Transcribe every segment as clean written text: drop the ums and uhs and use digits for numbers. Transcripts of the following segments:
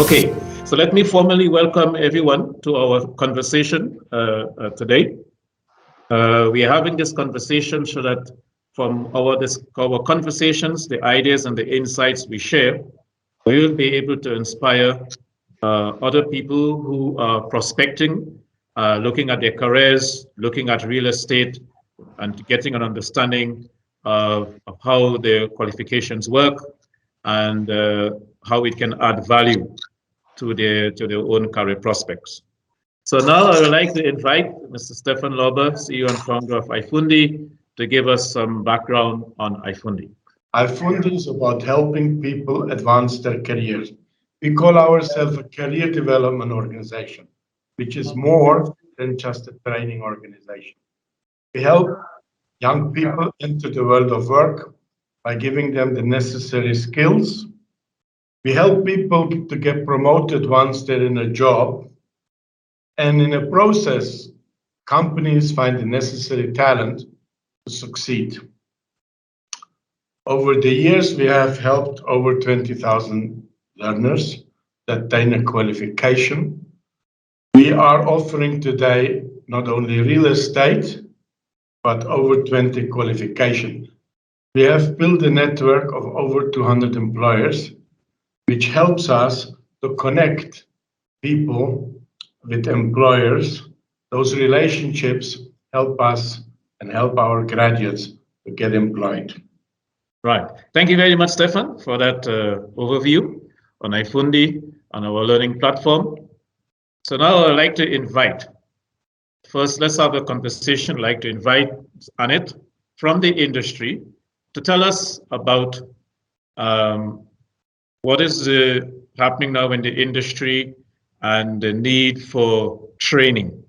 Okay, so let me formally welcome everyone to our conversation today. We are having this conversation so that from our conversations, the ideas and the insights we share, we will be able to inspire other people who are prospecting, looking at their careers, looking at real estate, and getting an understanding of how their qualifications work and how it can add value to their own career prospects. So now I would like to invite Mr. Stefan Lauber, CEO and founder of iFundi, to give us some background on iFundi. iFundi is about helping people advance their careers. We call ourselves a career development organization, which is more than just a training organization. We help young people into the world of work by giving them the necessary skills. We help people to get promoted once they're in a job. And in a process, companies find the necessary talent to succeed. Over the years, we have helped over 20,000 learners that attain a qualification. We are offering today not only real estate, but over 20 qualifications. We have built a network of over 200 employers, which helps us to connect people with employers. Those relationships help us and help our graduates to get employed. Right. Thank you very much, Stefan, for that overview on iFundi, on our learning platform. So now I'd like to invite, first let's have a conversation. I'd like to invite Annette from the industry to tell us about what is happening now in the industry and the need for training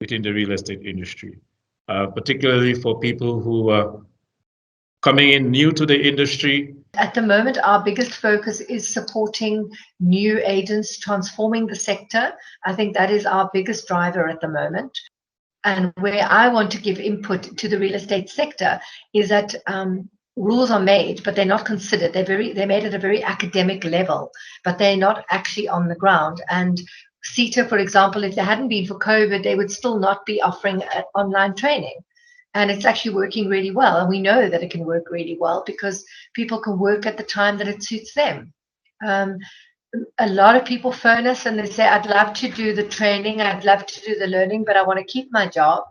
within the real estate industry, particularly for people who are coming in new to the industry. At the moment, our biggest focus is supporting new agents, transforming the sector. I think that is our biggest driver at the moment. And where I want to give input to the real estate sector is that rules are made, but they're not considered. They're made at a very academic level, but they're not actually on the ground. And CETA, for example, if there hadn't been for COVID, they would still not be offering online training. And it's actually working really well. And we know that it can work really well because people can work at the time that it suits them. A lot of people phone us and they say, I'd love to do the training, I'd love to do the learning, but I want to keep my job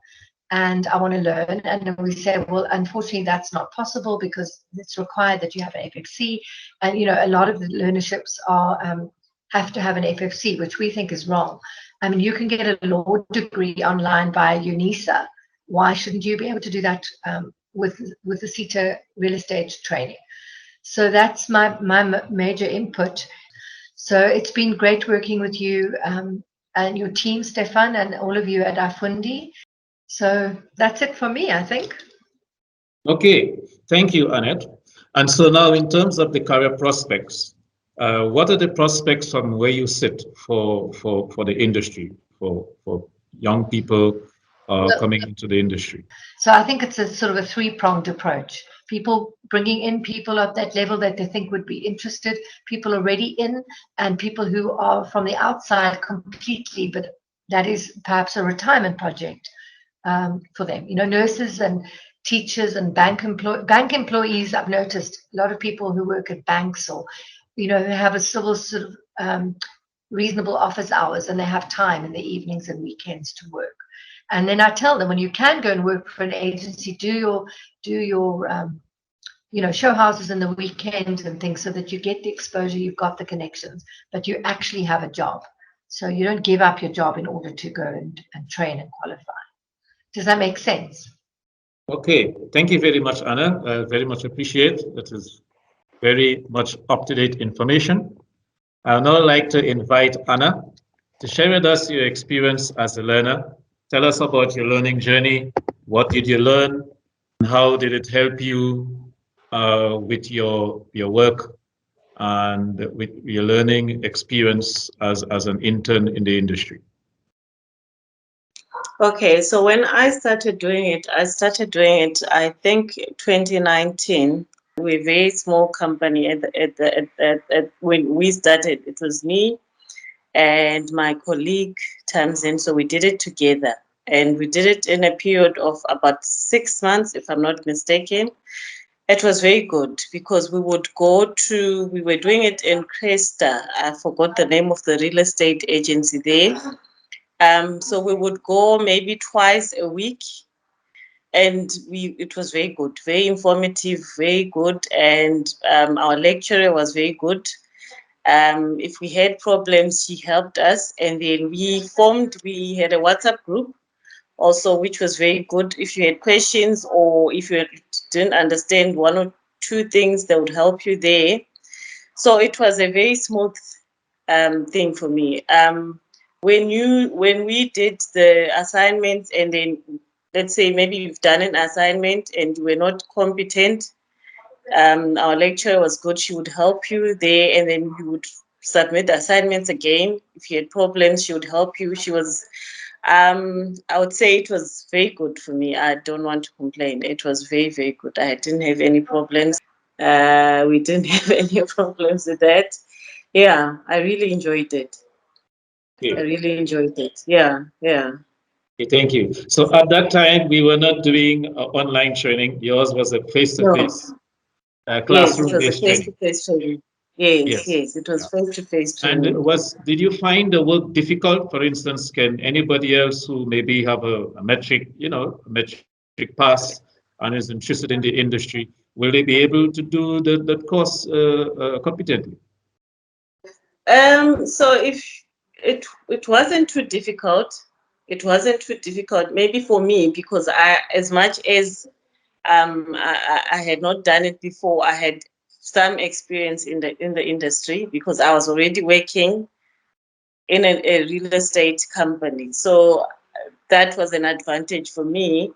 and I want to learn. And then we say, well, unfortunately, that's not possible because it's required that you have an FFC. And, you know, a lot of the learnerships are have to have an FFC, which we think is wrong. I mean, you can get a law degree online by UNISA. Why shouldn't you be able to do that with the CETA real estate training? So that's my major input. So it's been great working with you and your team, Stefan, and all of you at iFundi. So that's it for me, I think. Okay, thank you, Annette. And so now in terms of the career prospects, what are the prospects from where you sit for the industry, for young people coming into the industry? So I think it's a sort of a three-pronged approach. People bringing in people at that level that they think would be interested, people already in, and people who are from the outside completely, but that is perhaps a retirement project for them. You know, nurses and teachers and bank employees, I've noticed a lot of people who work at banks or, you know, who have a civil sort of reasonable office hours and they have time in the evenings and weekends to work. And then I tell them, when you can go and work for an agency, do your you know, show houses in the weekends and things so that you get the exposure, you've got the connections, but you actually have a job. So you don't give up your job in order to go and train and qualify. Does that make sense? Okay, thank you very much, Anna. Very much appreciate. That is very much up-to-date information. I would now like to invite Anna to share with us your experience as a learner. Tell us about your learning journey. What did you learn? And how did it help you with your work and with your learning experience as an intern in the industry? Okay, so when I started doing it, I think 2019. We're a very small company. When we started, it was me and my colleague Tamsin. So we did it together. And we did it in a period of about 6 months, if I'm not mistaken. It was very good because we were doing it in Cresta. I forgot the name of the real estate agency there. So we would go maybe twice a week, and it was very good, very informative, very good. And our lecturer was very good. If we had problems, she helped us. And then we had a WhatsApp group also, which was very good. If you had questions or if you didn't understand one or two things, they would help you there. So it was a very smooth thing for me. When we did the assignments, and then let's say maybe you've done an assignment and you were not competent, our lecturer was good. She would help you there, and then you would submit the assignments again. If you had problems, she would help you. She was, I would say it was very good for me. I don't want to complain. It was very, very good. I didn't have any problems. We didn't have any problems with that. Yeah, I really enjoyed it. Okay. I really enjoyed it. Yeah, yeah. Okay, thank you. So at that time, we were not doing online training. Yours was a face-to-face Yes, it was a classroom-based training. face-to-face training. Yes, Yes. yes, it was face-to-face And training. did you find the work difficult? For instance, can anybody else who maybe have a metric, a metric pass and is interested in the industry, will they be able to do that course competently? So if it wasn't too difficult, maybe for me, because as much as I had not done it before, I had some experience in the industry because I was already working in a real estate company. So that was an advantage for me.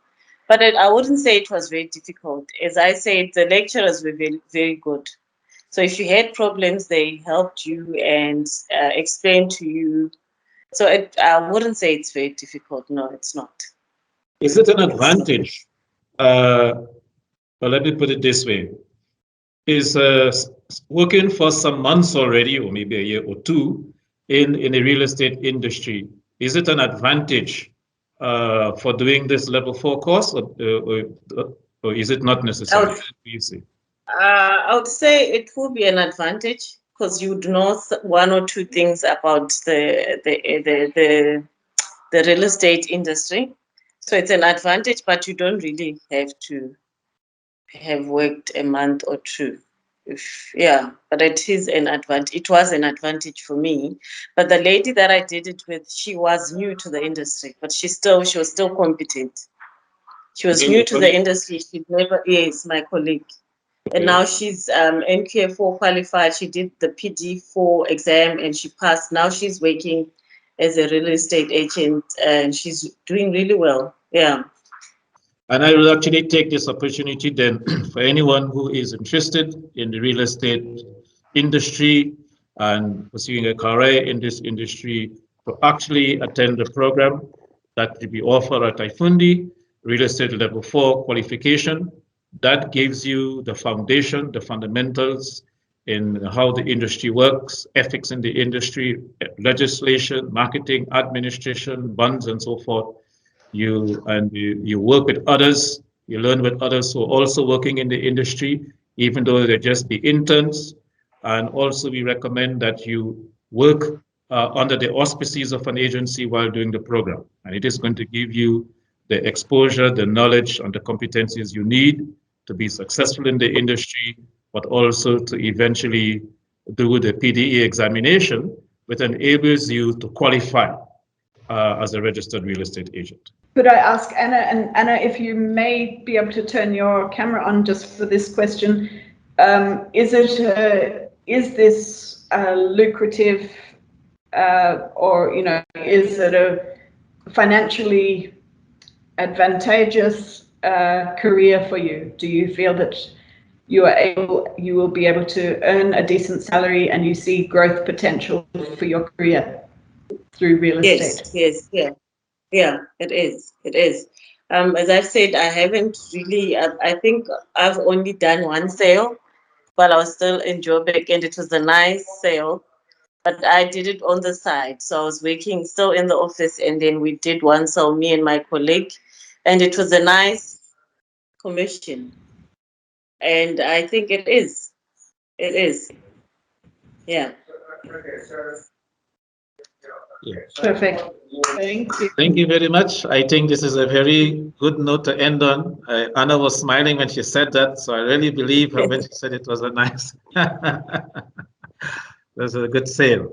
But I wouldn't say it was very difficult. As I said, the lecturers were very, very good. So if you had problems, they helped you and explained to you. So I wouldn't say it's very difficult. No, it's not. Is it an advantage? Well, let me put it this way. Is working for some months already, or maybe a year or two, in the real estate industry, is it an advantage for doing this level 4 course, or is it not I necessary? would, I would say it will be an advantage because you would know one or two things about the real estate industry. So it's an advantage, but you don't really have to have worked a month or two. But it is an advantage. It was an advantage for me. But the lady that I did it with, she was new to the industry, but she was still competent. She was new to the industry. She'd never, yes, my colleague. And now she's NQF4 qualified. She did the PD4 exam and she passed. Now she's working as a real estate agent and she's doing really well. Yeah. And I will actually take this opportunity then for anyone who is interested in the real estate industry and pursuing a career in this industry to actually attend the program that will be offered at iFundi, Real Estate Level 4 qualification. That gives you the foundation, the fundamentals in how the industry works, ethics in the industry, legislation, marketing, administration, bonds, and so forth. You work with others, you learn with others who are also working in the industry, even though they're just the interns. And also we recommend that you work under the auspices of an agency while doing the program. And it is going to give you the exposure, the knowledge, and the competencies you need to be successful in the industry, but also to eventually do the PDE examination, which enables you to qualify as a registered real estate agent. Could I ask Anna, and Anna, if you may be able to turn your camera on just for this question, is this lucrative, or is it a financially advantageous career for you? Do you feel that you will be able to earn a decent salary and you see growth potential for your career through real estate? Yes, yeah, it is. As I've said, I haven't really, I think I've only done one sale while I was still in Joburg, and it was a nice sale, but I did it on the side. So I was working still in the office, and then we did one sale, me and my colleague, and it was a nice commission. And I think it is. It is. Yeah. Perfect. Thank you. Thank you very much. I think this is a very good note to end on. Anna was smiling when she said that, so I really believe her when she said it was a nice, it was a good sale.